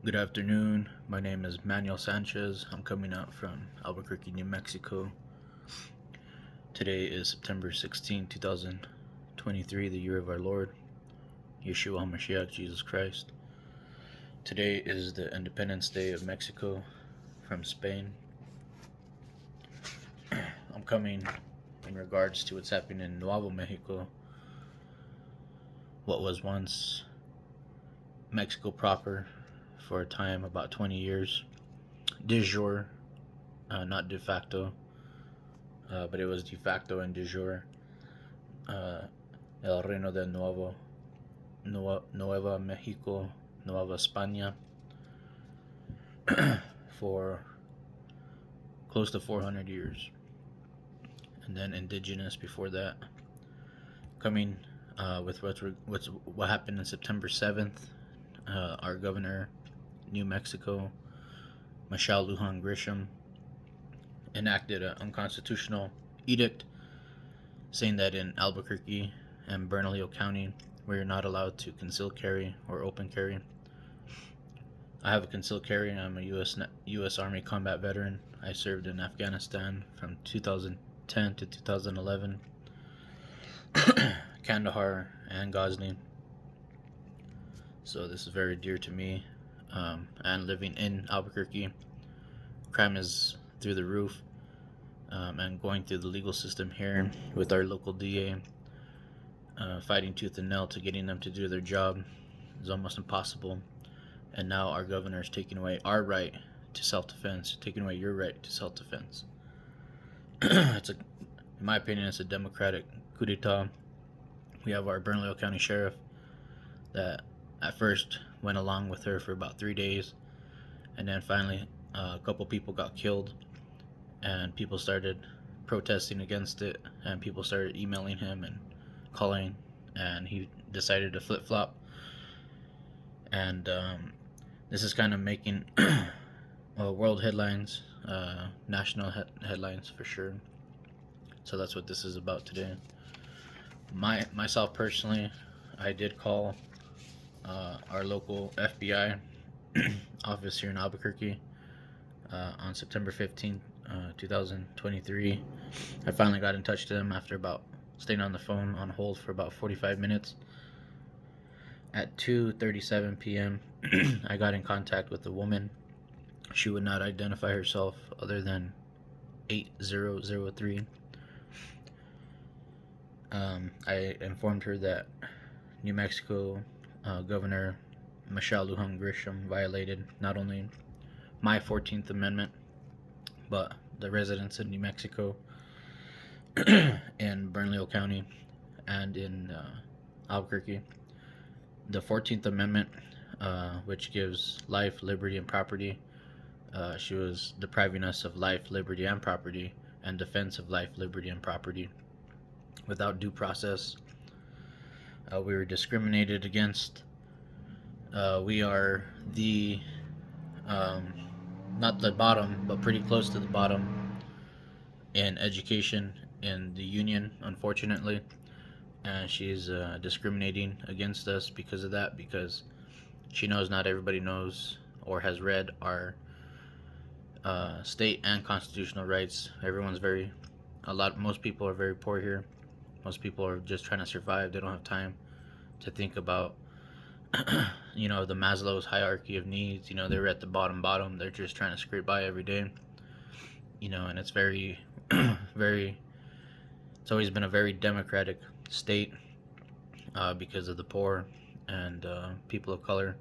Good afternoon. My name is Manuel Sanchez. I'm coming out from Albuquerque, New Mexico. Today is September 16, 2023, the year of our Lord, Yeshua HaMashiach, Jesus Christ. Today is the Independence Day of Mexico from Spain. I'm coming in regards to what's happening in Nueva, Mexico, what was once Mexico proper for a time, about 20 years. De jure, not de facto, but it was de facto and de jure. El Reino de Nueva Mexico, Nueva España, for close to 400 years. And then indigenous before that. Coming with what happened on September 7th, our governor, New Mexico, Michelle Lujan Grisham, enacted an unconstitutional edict saying that in Albuquerque and Bernalillo County, we are not allowed to conceal carry or open carry. I have a concealed carry. I'm a U.S. Army combat veteran. I served in Afghanistan from 2010 to 2011, Kandahar and Ghazni. So this is very dear to me. And living in Albuquerque, crime is through the roof, and going through the legal system here with our local DA, fighting tooth and nail to getting them to do their job is almost impossible. And now our governor is taking away our right to self-defense, taking away your right to self-defense. In my opinion, it's a democratic coup d'etat. We have our Bernalillo County Sheriff that at first went along with her for about 3 days, and then finally a couple people got killed, and people started protesting against it, and people started emailing him and calling, and he decided to flip-flop. And this is kind of making world headlines, national headlines for sure. So that's what this is about today. Myself personally, I did call our local FBI office here in Albuquerque on September 15th, 2023. I finally got in touch to them after about staying on the phone on hold for about 45 minutes. At 2:37 p.m., I got in contact with a woman. She would not identify herself other than 8003. I informed her that New Mexico Governor Michelle Lujan Grisham violated not only my 14th Amendment, but the residents in New Mexico, in Bernalillo County, and in Albuquerque. The 14th Amendment, which gives life, liberty, and property. She was depriving us of life, liberty, and property, and defense of life, liberty, and property without due process. We were discriminated against. We are the, not the bottom, but pretty close to the bottom in education in the union, unfortunately. And she's discriminating against us because of that, because she knows not everybody knows or has read our state and constitutional rights. Most people are very poor here. Most people are just trying to survive. They don't have time to think about, the Maslow's hierarchy of needs. They're at the bottom. They're just trying to scrape by every day. And it's very, it's always been a very democratic state because of the poor and people of color.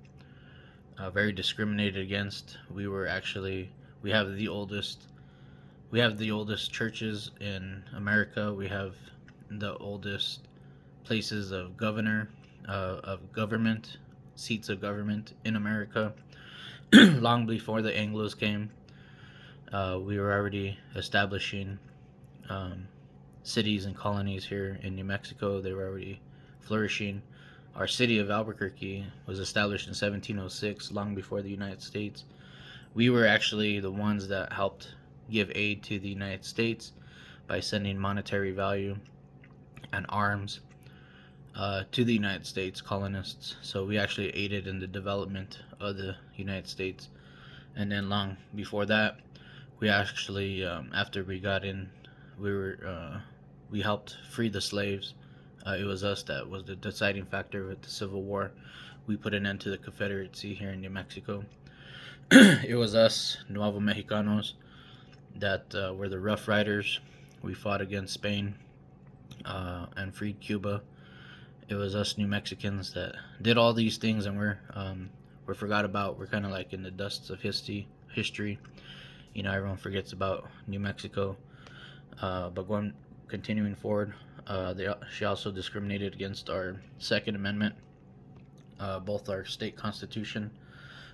Very discriminated against. We have the oldest churches in America. We have the oldest places of government, seats of government in America. Long before the Anglos came, we were already establishing cities and colonies here in New Mexico. They were already flourishing. Our city of Albuquerque was established in 1706, long before the United States. We were actually the ones that helped give aid to the United States by sending monetary value and arms to the United States colonists. So we actually aided in the development of the United States. And then long before that, we actually, after we got in, we helped free the slaves. It was us that was the deciding factor with the Civil War. We put an end to the Confederacy here in New Mexico. It was us, Nueva Mexicanos, that were the Rough Riders. We fought against Spain and freed Cuba. It was us New Mexicans that did all these things, and we're forgot about. We're kind of like in the dusts of history. You know, everyone forgets about New Mexico. But continuing forward, she also discriminated against our Second Amendment, both our state constitution,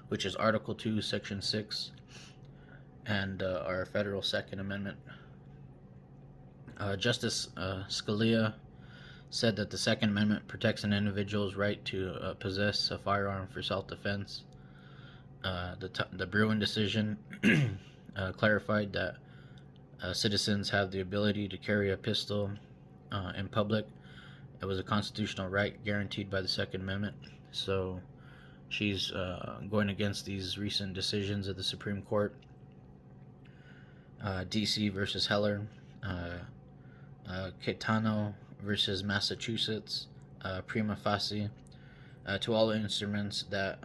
which is Article 2, Section 6, and our federal Second Amendment. Justice Scalia said that the Second Amendment protects an individual's right to possess a firearm for self-defense. The Bruin decision clarified that citizens have the ability to carry a pistol in public. It was a constitutional right guaranteed by the Second Amendment. So she's going against these recent decisions of the Supreme Court. D.C. versus Heller, Caetano versus Massachusetts, prima facie, to all instruments that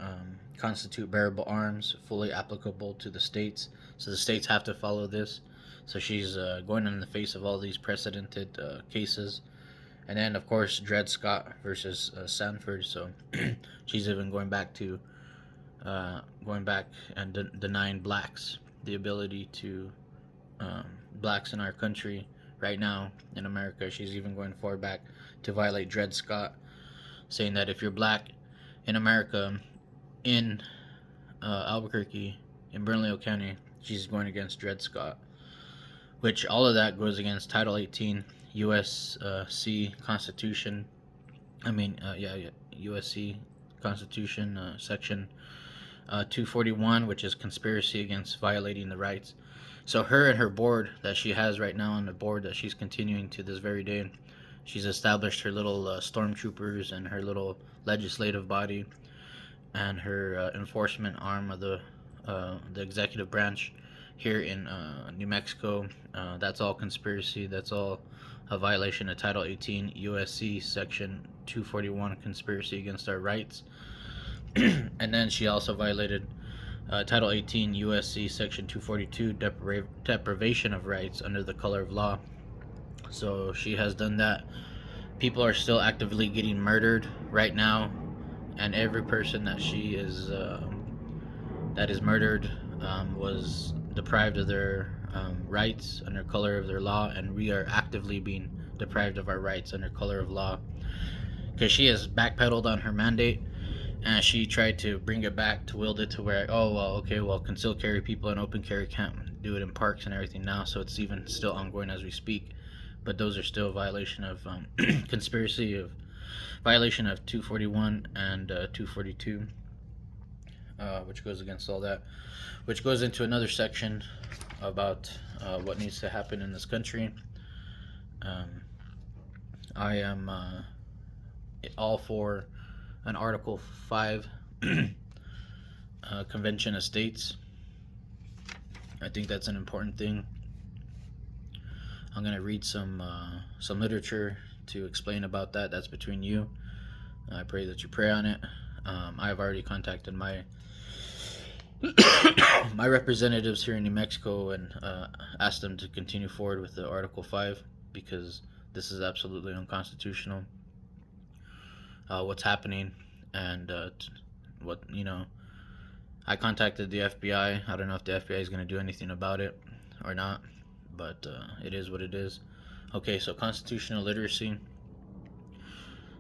constitute bearable arms, fully applicable to the states. So the states have to follow this. So she's going in the face of all these precedented cases. And then, of course, Dred Scott versus Sanford. So she's even going back and denying blacks the ability to, blacks in our country right now in America. She's even going far back to violate Dred Scott, saying that if you're black in America, in Albuquerque, in Bernalillo County, she's going against Dred Scott, which all of that goes against Title 18 USC Constitution. USC Constitution, Section 241, which is conspiracy against violating the rights. So her and her board that she has right now on the board that she's continuing to this very day, she's established her little stormtroopers and her little legislative body and her enforcement arm of the executive branch here in New Mexico. That's all conspiracy. That's all a violation of Title 18 USC Section 241, conspiracy against our rights. And then she also violated Title 18 USC Section 242, deprivation of rights under the color of law. So she has done that. People are still actively getting murdered right now, and every person that she is that is murdered was deprived of their rights under color of their law, and we are actively being deprived of our rights under color of law because she has backpedaled on her mandate. And she tried to bring it back, to wield it to where, concealed carry people and open carry can't do it in parks and everything now. So it's even still ongoing as we speak. But those are still a violation of violation of 241 and 242, which goes against all that. Which goes into another section about what needs to happen in this country. I am all for an Article 5 Convention of States. I think that's an important thing. I'm going to read some literature to explain about that. That's between you. I pray that you pray on it. I've already contacted my representatives here in New Mexico and asked them to continue forward with the Article 5 because this is absolutely unconstitutional. What's happening, and I contacted the FBI. I don't know if the FBI is going to do anything about it or not, but it is what it is. Okay, so constitutional literacy.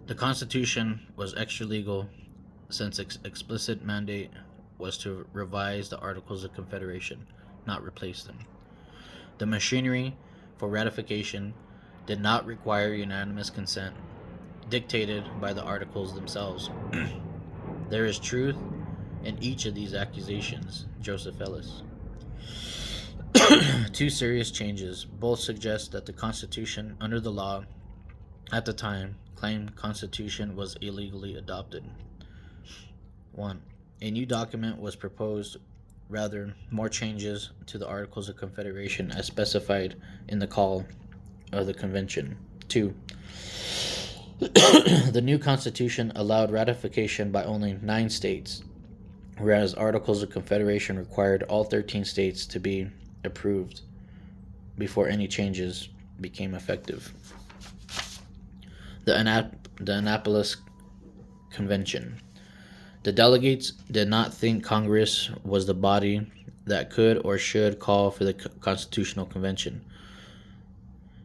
The Constitution was extra legal since explicit mandate was to revise the Articles of Confederation, not replace them. The machinery for ratification did not require unanimous consent, dictated by the articles themselves. There is truth in each of these accusations, Joseph Ellis. Two serious changes. Both suggest that the Constitution, under the law, at the time claimed constitution was illegally adopted. 1. A new document was proposed, rather, more changes to the Articles of Confederation as specified in the call of the convention. 2. The new constitution allowed ratification by only 9 states, whereas Articles of Confederation required all 13 states to be approved before any changes became effective. The Annapolis Convention. The delegates did not think Congress was the body that could or should call for the Constitutional Convention.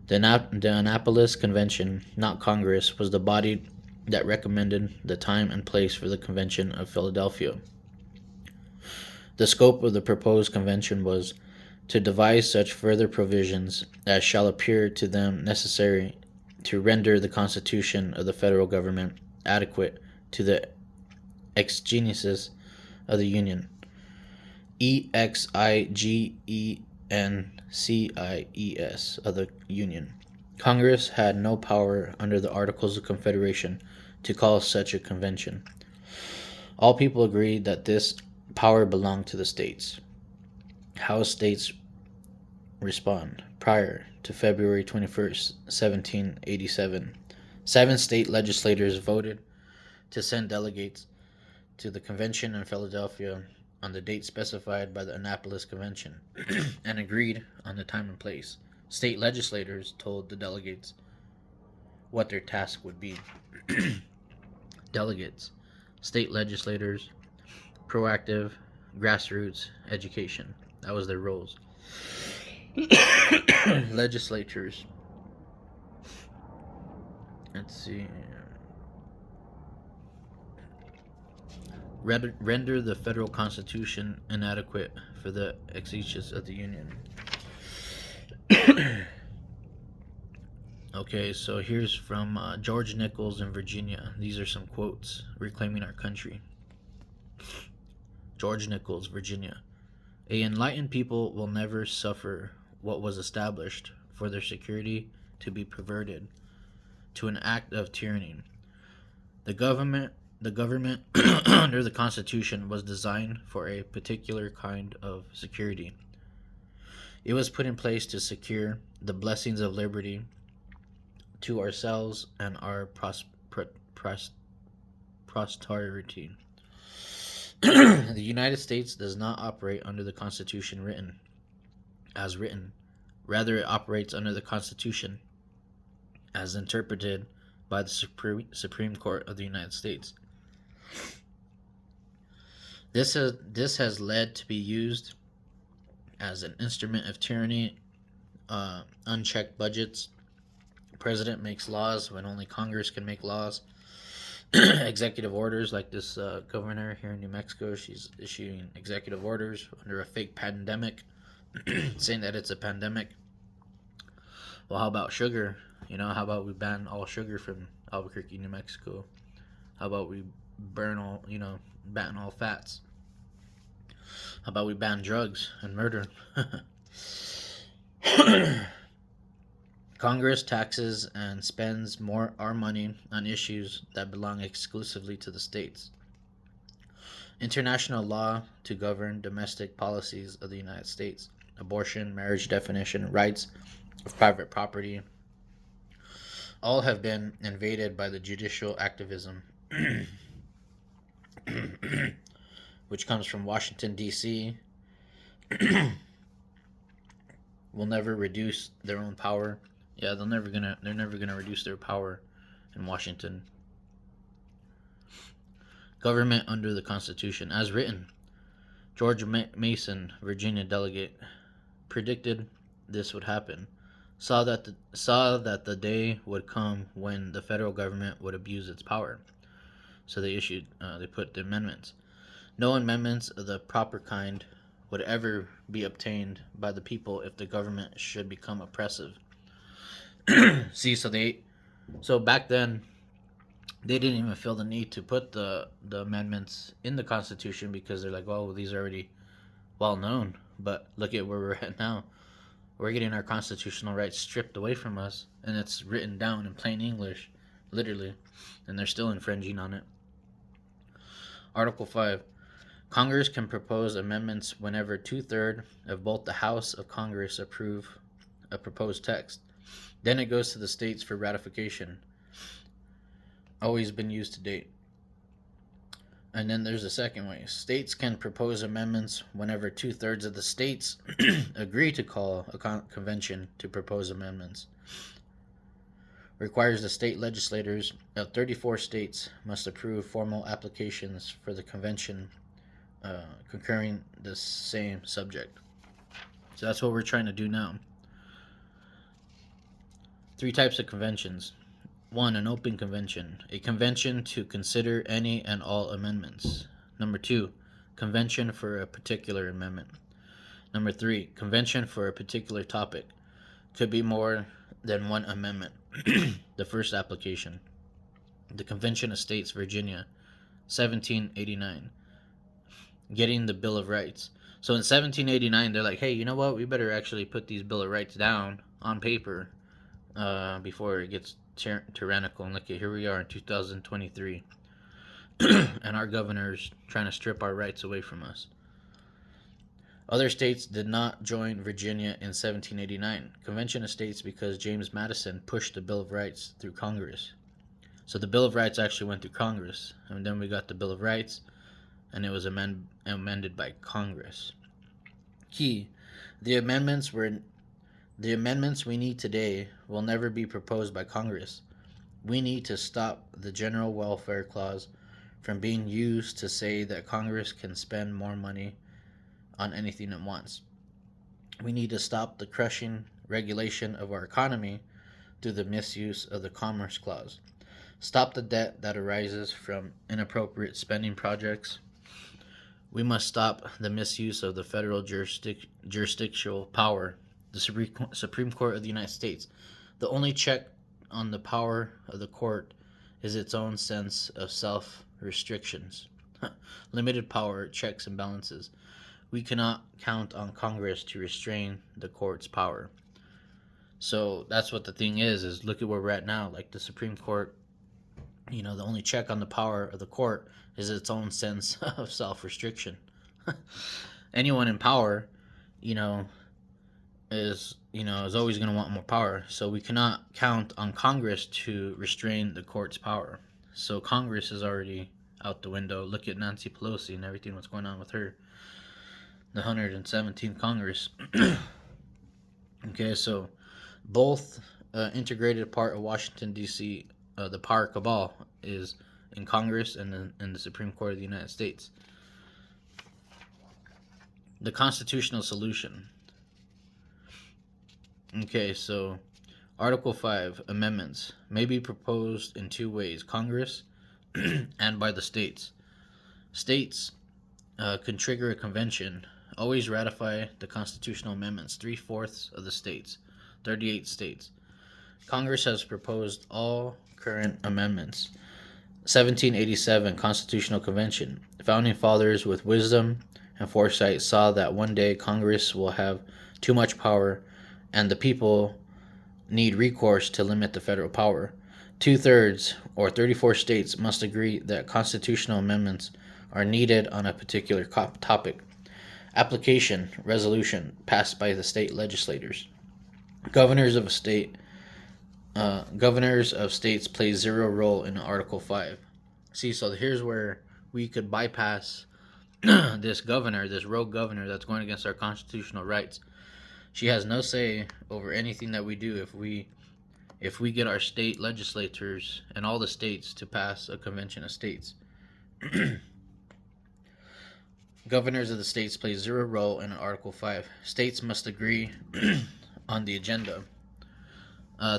The Annapolis Convention, not Congress, was the body that recommended the time and place for the Convention of Philadelphia. The scope of the proposed convention was to devise such further provisions as shall appear to them necessary to render the Constitution of the federal government adequate to the exigencies of the Union. EXIGENCIES of the Union. Congress had no power under the Articles of Confederation to call such a convention. All people agreed that this power belonged to the states. How states respond. Prior to February 21st, 1787, 7 state legislators voted to send delegates to the convention in Philadelphia on the date specified by the Annapolis Convention and agreed on the time and place. State legislators told the delegates what their task would be. Delegates, state legislators, proactive, grassroots education. That was their roles. Legislatures. Let's see. Render the federal constitution inadequate for the exigencies of the Union. Okay, so here's from George Nichols in Virginia. These are some quotes reclaiming our country. George Nichols, Virginia. A enlightened people will never suffer what was established for their security to be perverted to an act of tyranny. The government under the Constitution was designed for a particular kind of security. It was put in place to secure the blessings of liberty to ourselves and our posterity. The United States does not operate under the Constitution written. Rather, it operates under the Constitution as interpreted by the Supreme Court of the United States. This has led to be used as an instrument of tyranny, unchecked budgets. The president makes laws when only Congress can make laws. Executive orders, like this governor here in New Mexico, she's issuing executive orders under a fake pandemic, saying that it's a pandemic. Well, how about sugar? How about we ban all sugar from Albuquerque, New Mexico? How about we ban all fats? How about we ban drugs and murder? Congress taxes and spends our money on issues that belong exclusively to the states. International law to govern domestic policies of the United States. Abortion, marriage definition, rights of private property, all have been invaded by the judicial activism, which comes from Washington, D.C., will never reduce their own power. Yeah, they're never gonna reduce their power in Washington. Government under the Constitution, as written. George Mason, Virginia delegate, predicted this would happen. Saw that the day would come when the federal government would abuse its power. So they put the amendments. No amendments of the proper kind would ever be obtained by the people if the government should become oppressive. See, so back then, they didn't even feel the need to put the amendments in the Constitution because they're like, well, these are already well known. But look at where we're at now. we're getting our constitutional rights stripped away from us, and it's written down in plain English, literally, and they're still infringing on it. Article 5. Congress can propose amendments whenever 2/3 of both the House of Congress approve a proposed text. Then it goes to the states for ratification. Always been used to date. And then there's a second way. States can propose amendments whenever 2/3 of the states agree to call a convention to propose amendments. Requires the state legislators of 34 states must approve formal applications for the convention concurring the same subject. So that's what we're trying to do now. 3 types of conventions. 1. An open convention. A convention to consider any and all amendments. Number 2. Convention for a particular amendment. Number 3. Convention for a particular topic. Could be more than one amendment. The first application. The Convention of States, Virginia, 1789. Getting the Bill of Rights. So in 1789, they're like, hey, you know what? We better actually put these Bill of Rights down on paper before it gets tyrannical. And look at, here we are in 2023. And our governor's trying to strip our rights away from us. Other states did not join Virginia in 1789. Convention of States because James Madison pushed the Bill of Rights through Congress. So the Bill of Rights actually went through Congress. And then we got the Bill of Rights, and it was amended by Congress. Key. The amendments we need today will never be proposed by Congress. We need to stop the General Welfare Clause from being used to say that Congress can spend more money on anything it wants. We need to stop the crushing regulation of our economy through the misuse of the Commerce Clause. Stop the debt that arises from inappropriate spending projects. We must stop the misuse of the federal jurisdictional power, the Supreme Court of the United States. The only check on the power of the court is its own sense of self-restrictions. Limited power, checks and balances. We cannot count on Congress to restrain the court's power. So that's what the thing is look at where we're at now. Like the Supreme Court, the only check on the power of the court is its own sense of self-restriction. Anyone in power, is always going to want more power. So we cannot count on Congress to restrain the court's power. So Congress is already out the window. Look at Nancy Pelosi and everything what's going on with her. The 117th Congress. Okay, so both integrated part of Washington, D.C., the power cabal is in Congress and in the Supreme Court of the United States. The constitutional solution. Okay, so Article 5, amendments, may be proposed in 2 ways, Congress and by the states. States can trigger a convention. Always ratify the constitutional amendments, 3/4 of the states, 38 states. Congress has proposed all current amendments. 1787 Constitutional Convention. The Founding Fathers, with wisdom and foresight, saw that one day Congress will have too much power and the people need recourse to limit the federal power. 2/3 or 34 states must agree that constitutional amendments are needed on a particular topic. Application, resolution, passed by the state legislators. Governors of states play 0 role in Article 5. See, so here's where we could bypass this rogue governor that's going against our constitutional rights. She has no say over anything that we do if we get our state legislators and all the states to pass a convention of states. Governors of the states play 0 role in Article 5. States must agree on the agenda.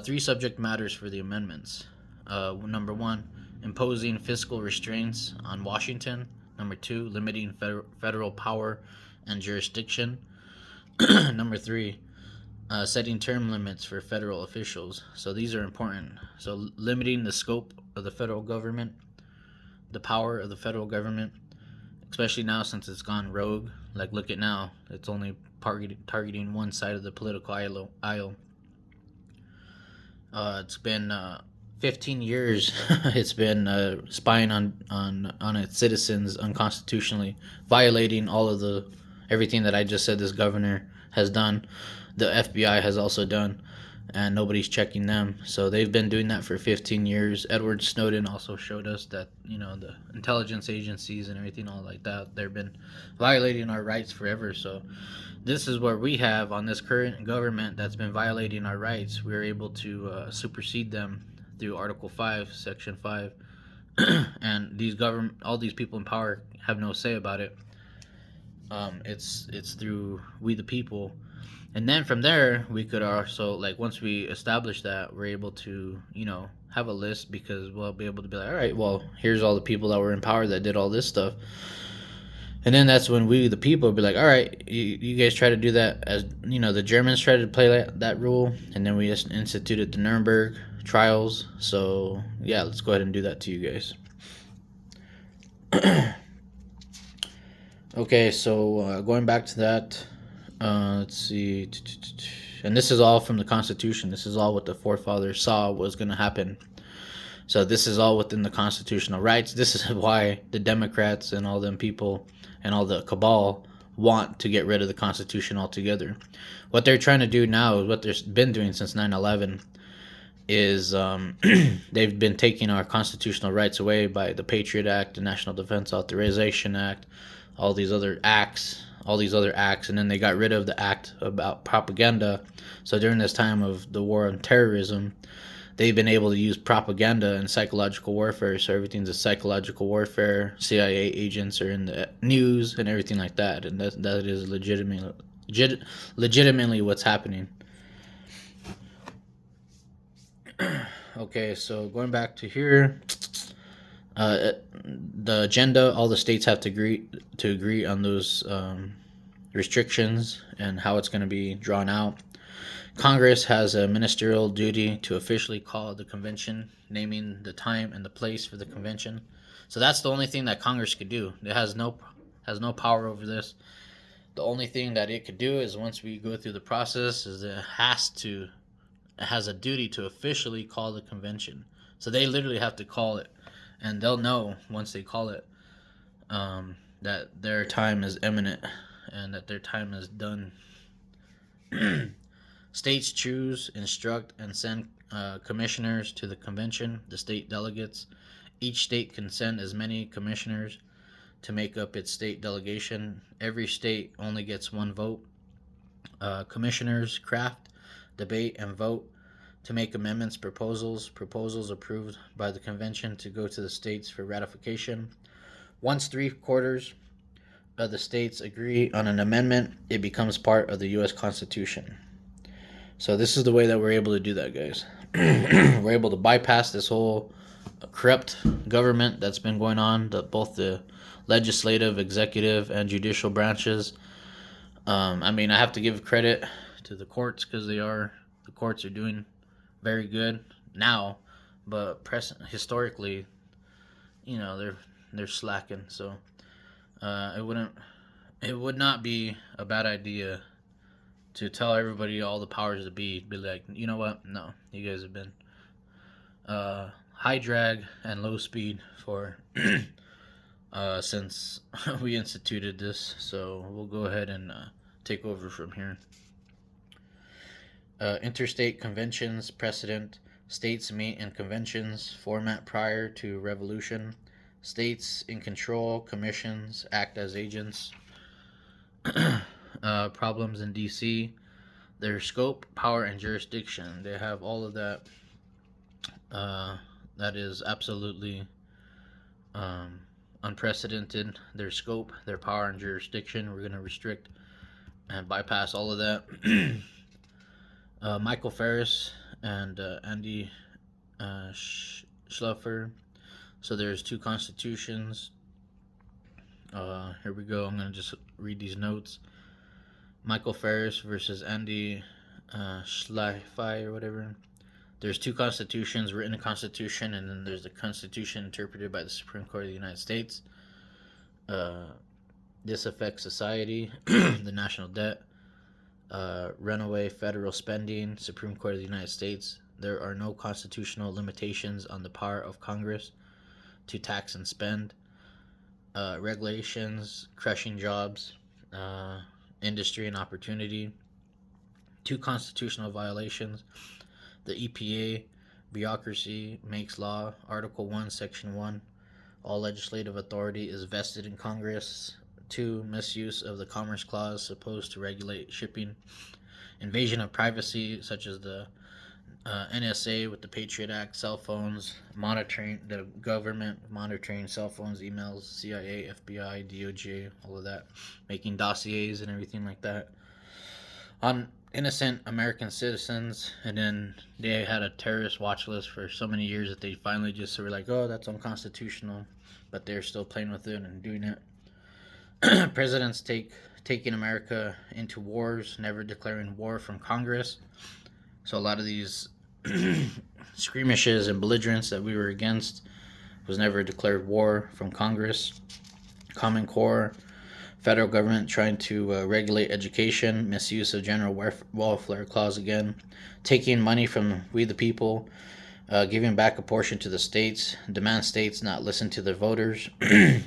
3 subject matters for the amendments. Number 1, imposing fiscal restraints on Washington. Number 2, limiting federal power and jurisdiction. Number 3, setting term limits for federal officials. So these are important. So limiting the scope of the federal government, the power of the federal government, especially now since it's gone rogue. Like, look at now, it's only targeting one side of the political aisle. It's been 15 years. It's been spying on its citizens unconstitutionally, violating all of the everything that I just said this governor has done. The FBI has also done, and nobody's checking them. So they've been doing that for 15 years. Edward Snowden also showed us that, the intelligence agencies and everything all like that, they've been violating our rights forever. So this is what we have on this current government that's been violating our rights. We're able to supersede them through Article 5, Section 5. And all these people in power have no say about it. It's through we the people. And then from there, we could also, once we establish that, we're able to, have a list, because we'll be able to be like, all right, well, here's all the people that were in power that did all this stuff. And then that's when we, the people, be like, all right, you guys try to do that, as, the Germans tried to play that rule, and then we just instituted the Nuremberg trials. So, yeah, let's go ahead and do that to you guys. Okay, so going back to that, let's see. And this is all from the Constitution. This is all what the forefathers saw was going to happen. So this is all within the constitutional rights. This is why the Democrats and all them people and all the cabal want to get rid of the Constitution altogether. What they're trying to do now is what they've been doing since 9/11 is they've been taking our constitutional rights away by the Patriot Act, the National Defense Authorization Act, all these other acts, and then they got rid of the act about propaganda. So during this time of the war on terrorism, they've been able to use propaganda and psychological warfare. So everything's a psychological warfare. CIA agents are in the news and everything like that, and that is legitimately what's happening. Okay, so going back to here, the agenda, all the states have to agree on those restrictions and how it's going to be drawn out. Congress has a ministerial duty to officially call the convention, naming the time and the place for the convention. So that's the only thing that Congress could do. It has no power over this. The only thing that it could do is, once we go through the process, is it has a duty to officially call the convention. So they literally have to call it, and they'll know once they call it that their time is imminent and that their time is done. States choose, instruct, and send commissioners to the convention, the state delegates. Each state can send as many commissioners to make up its state delegation. Every state only gets one vote. Commissioners craft, debate, and vote to make amendments, proposals approved by the convention to go to the states for ratification. Once 3/4 of the states agree on an amendment, it becomes part of the U.S. Constitution. So this is the way that we're able to do that, guys. We're able to bypass this whole corrupt government that's been going on, both the legislative, executive, and judicial branches. I have to give credit to the courts, because the courts are doing very good now, but historically, they're slacking. So it would not be a bad idea to tell everybody, all the powers that be like, you know what? No, you guys have been high drag and low speed for since we instituted this. So we'll go ahead and take over from here. Interstate conventions precedent. States meet in conventions format prior to revolution. States in control. Commissions act as agents. Problems in D.C. Their scope, power, and jurisdiction. They have all of that. That is absolutely unprecedented. Their scope, their power, and jurisdiction. We're going to restrict and bypass all of that. Michael Ferris and Andy Schluffer. So there's two constitutions. Here we go. I'm going to just read these notes. Michael Ferris versus Andy Schluffer or whatever. There's two constitutions, written constitution, and then there's the constitution interpreted by the Supreme Court of the United States. This affects society, the national debt, runaway federal spending, Supreme Court of the United States. There are no constitutional limitations on the power of Congress to tax and spend. Regulations, crushing jobs, industry and opportunity. Two constitutional violations. The EPA, bureaucracy, makes law. Article 1, Section 1. All legislative authority is vested in Congress. 2. Misuse of the Commerce Clause, supposed to regulate shipping. Invasion of privacy, such as the NSA with the Patriot Act, cell phones, monitoring the government, monitoring cell phones, emails, CIA, FBI, DOJ, all of that, making dossiers and everything like that on innocent American citizens. And then they had a terrorist watch list for so many years that they finally just were like, oh, that's unconstitutional, but they're still playing with it and doing it. Presidents taking America into wars, never declaring war from Congress. So a lot of these skirmishes and belligerents that we were against was never declared war from Congress. Common Core, federal government trying to regulate education, misuse of general welfare clause again, taking money from we the people, giving back a portion to the states, demand states not listen to their voters,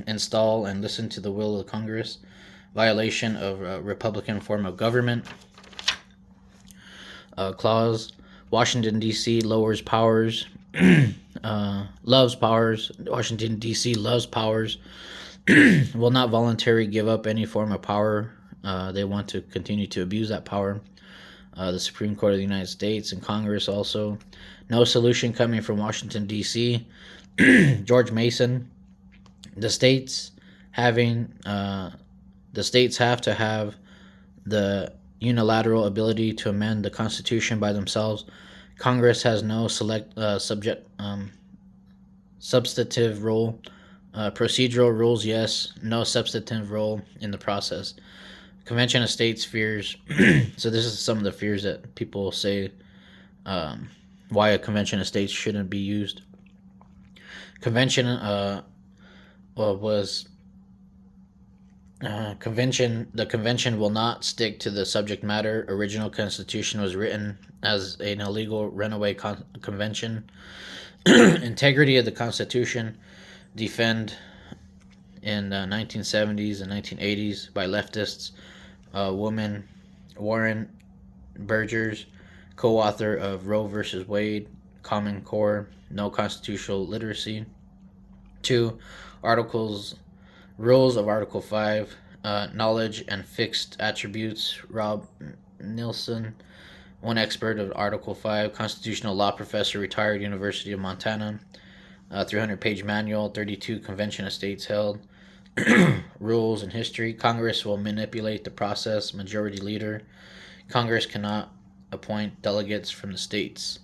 install and listen to the will of the Congress, violation of Republican form of government clause. Washington, D.C. lowers powers, loves powers. Washington, D.C. loves powers, will not voluntarily give up any form of power. They want to continue to abuse that power. The Supreme Court of the United States and Congress also. No solution coming from Washington, D.C. George Mason. The states have to have the unilateral ability to amend the Constitution by themselves. Congress has no substantive role. Procedural rules, yes. No substantive role in the process. Convention of States fears. So this is some of the fears that people say why a Convention of States shouldn't be used. Convention the convention will not stick to the subject matter. Original Constitution was written as an illegal runaway convention. Integrity of the Constitution defend in the 1970s and 1980s by leftists. Warren Burgers, co-author of Roe versus Wade. Common Core, no constitutional literacy. 2. Rules of Article 5, knowledge and fixed attributes. Rob Nilsson, one expert of Article 5, constitutional law professor, retired University of Montana. 300-page manual, 32 Convention of States held. Rules and history. Congress will manipulate the process. Majority leader. Congress cannot appoint delegates from the states.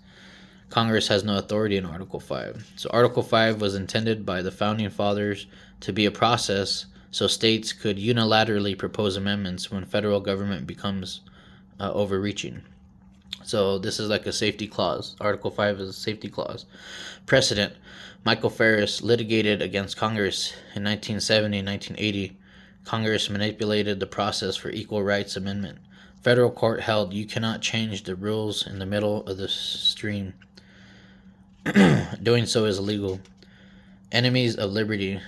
Congress has no authority in Article 5. So Article 5 was intended by the Founding Fathers to be a process so states could unilaterally propose amendments when federal government becomes overreaching. So this is like a safety clause. Article 5 is a safety clause. Precedent. Michael Ferris litigated against Congress in 1970 and 1980. Congress manipulated the process for equal rights amendment. Federal court held you cannot change the rules in the middle of the stream. Doing so is illegal. Enemies of liberty.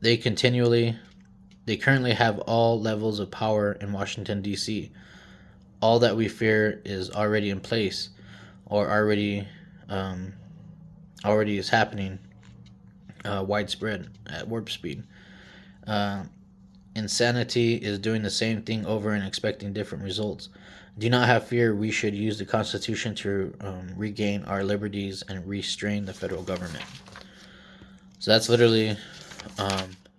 They currently have all levels of power in Washington, D.C. All that we fear is already in place, or already is happening, widespread at warp speed. Insanity is doing the same thing over and expecting different results. Do not have fear. We should use the Constitution to regain our liberties and restrain the federal government. So that's literally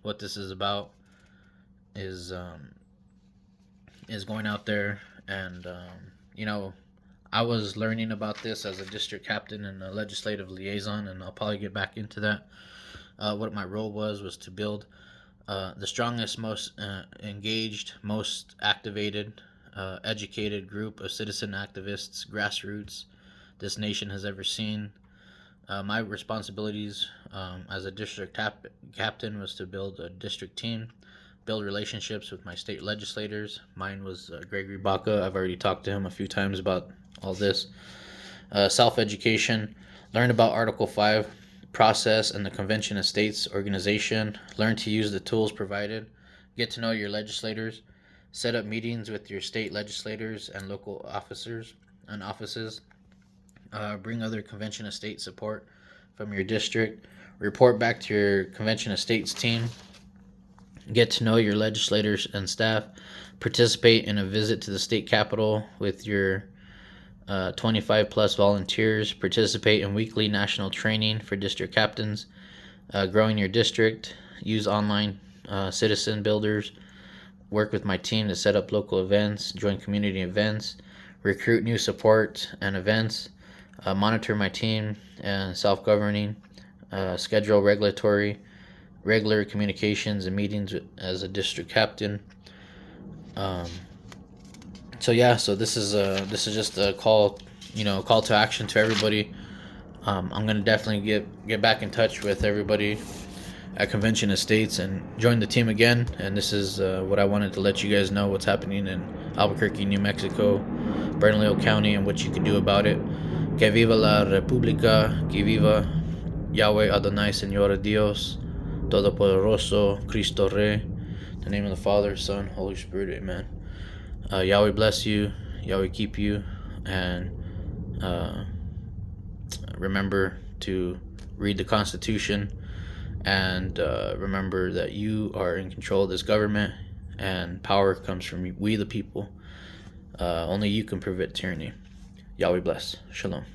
what this is about. Is going out there and I was learning about this as a district captain and a legislative liaison, and I'll probably get back into that. What my role was to build the strongest, most engaged, most activated, educated group of citizen activists, grassroots, this nation has ever seen. My responsibilities as a district captain was to build a district team build relationships with my state legislators. Mine was Gregory Baca. I've already talked to him a few times about all this. Self-education. Learn about Article 5 process and the Convention of States organization. Learn to use the tools provided. Get to know your legislators. Set up meetings with your state legislators and local officers and offices. Bring other Convention of States support from your district. Report back to your Convention of States team. Get to know your legislators and staff. Participate in a visit to the state capitol with your 25 plus volunteers. Participate in weekly national training for district captains. Growing your district. Use online citizen builders. Work with my team to set up local events. Join community events. Recruit new support and events. Monitor my team and self-governing. Schedule regular communications and meetings as a district captain. So this is just a call to action to everybody. I'm gonna definitely get back in touch with everybody at Convention of States and join the team again. And this is what I wanted to let you guys know, what's happening in Albuquerque, New Mexico, Bernalillo County, and what you can do about it. Que viva la República, que viva YaHWeH Adonai, Señor, Dios, Todopoderoso, Christo, Rey. In the name of the Father, Son, Holy Spirit, amen. YaHWeH bless you, YaHWeH keep you, and remember to read the Constitution, and remember that you are in control of this government, and power comes from we the people. Only you can prevent tyranny. YaHWeH bless. Shalom.